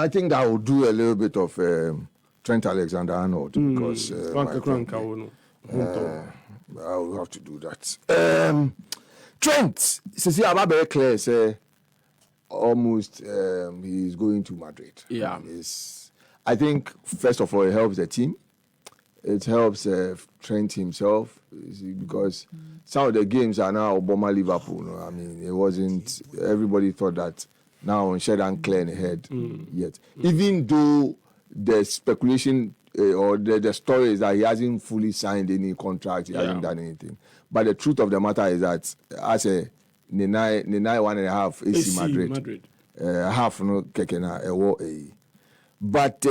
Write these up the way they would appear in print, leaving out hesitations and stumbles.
I think I will do a little bit of Trent Alexander-Arnold because I will have to do that. Trent, see, I'm very clear. Say almost he's going to Madrid. Yeah. I think first of all it helps the team. It helps Trent himself because some of the games are now Obama Liverpool. No? I mean, it wasn't. Everybody thought that now Shedan clear in the head yet. Even though the speculation or the story is that he hasn't fully signed any contract, he hasn't done anything. But the truth of the matter is that as a Nenai 1.5 AC Madrid. Half no kekena a. But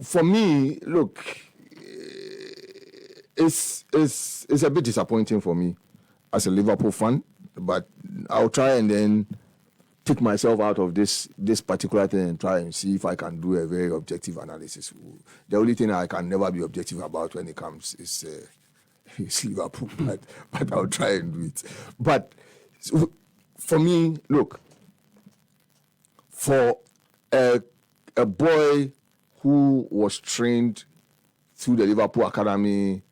for me, look, it's a bit disappointing for me as a Liverpool fan. But I'll try and then take myself out of this particular thing and try and see if I can do a very objective analysis. The only thing I can never be objective about when it comes is Liverpool, but I'll try and do it. But for me, look, for a boy who was trained through the Liverpool Academy,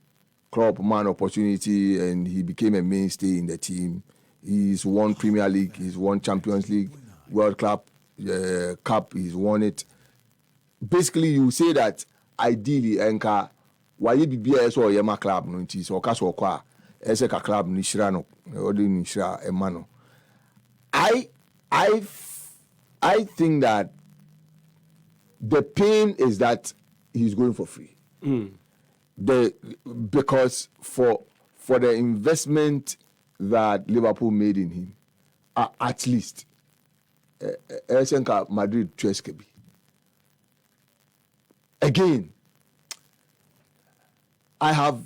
club man opportunity, and he became a mainstay in the team. He's won Premier League, he's won Champions League, World Cup, he's won it. Basically, you say that ideally, Enka, why you be so yema club no nti so kaso kwa ese ka club ni shira no odi ni shira emano. I think that the pain is that he's going for free. Because for the investment that Liverpool made in him, at least Madrid Cheskebi. Again, I have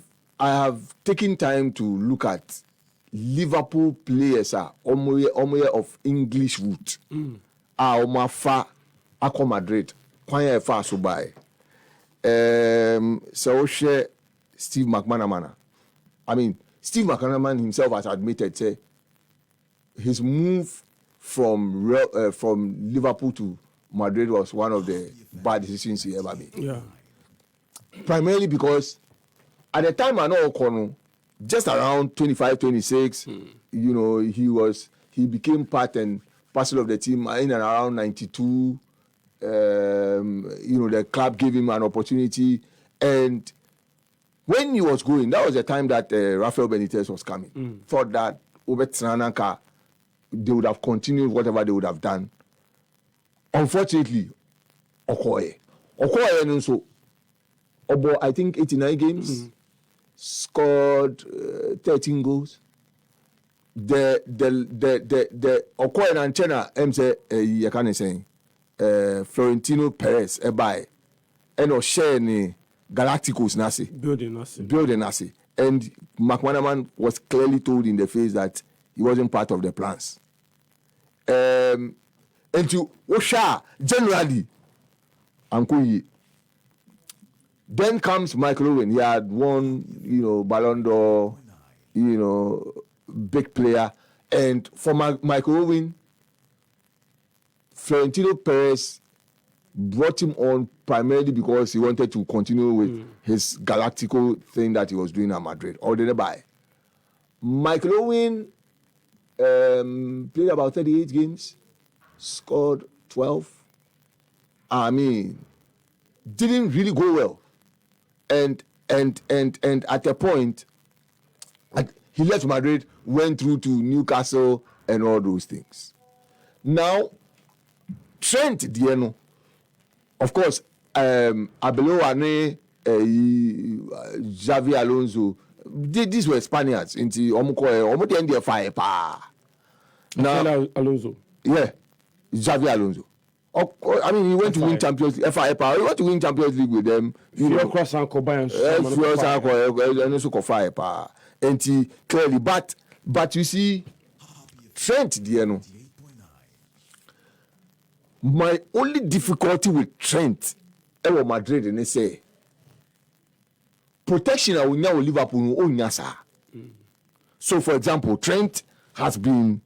taken time to look at Liverpool players omoye of English root. Omafa ako Madrid. Kwanya fa so by. So share Steve McManaman. I mean, Steve McManaman himself has admitted say his move from Liverpool to Madrid was one of the bad decisions he ever made. Yeah. Primarily because at the time I know just around 25, 26, you know, he became part and parcel of the team in and around 92. You know, the club gave him an opportunity, and when he was going, that was the time that Rafael Benitez was coming. Thought that Obetsananka, they would have continued whatever they would have done. Unfortunately, Okoye and so Obo, I think 89 games, scored 13 goals. The Okoye and Chena, you can say Florentino Perez, buy and share ni Galacticos nasi building nasi, and McManaman was clearly told in the face that he wasn't part of the plans. And to Osha generally, Ankuyi. Then comes Michael Owen. He had won, you know, Ballon d'Or, you know, big player. And for Michael Owen, Florentino Perez brought him on primarily because he wanted to continue with his Galactico thing that he was doing at Madrid. Or did they buy? Michael Owen played about 38 games, scored 12. I mean, didn't really go well. And at a point, he left Madrid, went through to Newcastle and all those things. Now, Trent Dieno, of course, Abelowane, Xavi Alonso, these were Spaniards. Into Omote and their fire pa. Now Alonso. Yeah, Xavi Alonso. I mean, he went to win Champions League. FIA power. He went to win Champions League with them. You know, cross and combine. And also fire power. And he clearly, but you see, Trent, Dieno. My only difficulty with Trent, ever Madrid, and they say protection. I will now Liverpool. So, for example, Trent has been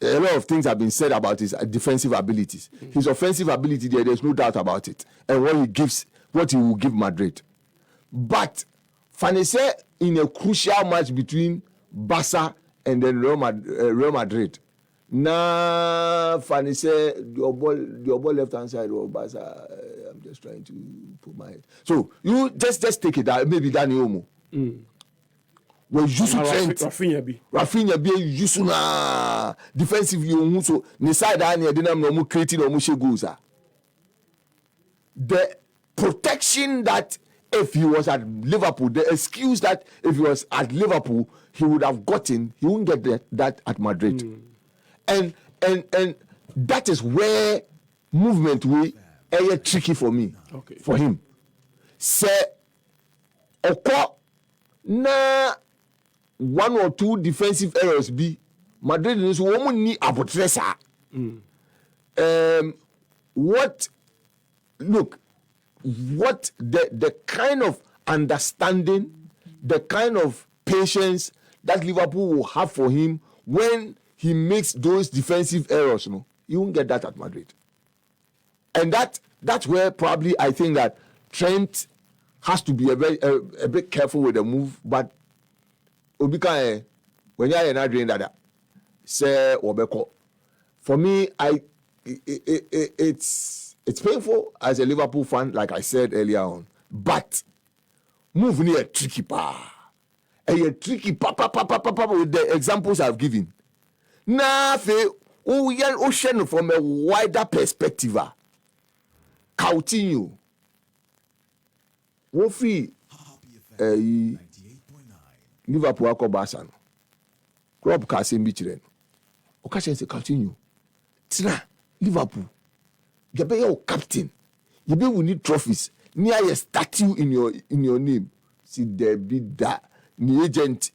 a lot of things have been said about his defensive abilities. His offensive ability, there's no doubt about it, and what he will give Madrid. But Fanese in a crucial match between Barca and then Real Madrid. Now Fanese your ball left hand side of Barca. I'm just trying to put my head. So you just take it that maybe Dani Olmo. Well, you should Trent. Rafinha be useful na defensively on so ne side and they no creating no goals. The protection that if he was at Liverpool, the excuse that if he was at Liverpool he would have gotten, he wouldn't get that at Madrid. And that is where movement will be tricky for me. Okay. For him. Say Oko na one or two defensive errors be Madrid is woman ni abotresa. What the kind of understanding, the kind of patience that Liverpool will have for him when he makes those defensive errors, you won't get that at Madrid. And that's where probably I think that Trent has to be a bit careful with the move, but Obika, when you are not doing that, say Obeko. For me, it's painful as a Liverpool fan, like I said earlier on. But move near tricky pa. A tricky pa with the examples I've given. Now, ocean from a wider perspective. Coutinho. Wofi Liverpool akọ Barca no. Club ka se mbichire no. O ka say Coutinho. Tina Liverpool. You be your captain. You be we need trophies. Near a statue in your name. See there be that. Ni agent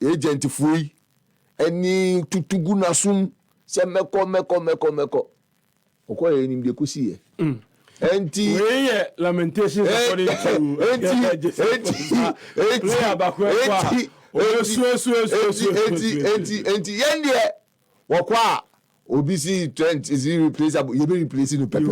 free. Any tutugu nasum se meko. Oko ye nim de kusi ye. Enti we lamentations according to enti yende wakwa obisi Trent is irreplaceable. You be replacing the Pepe.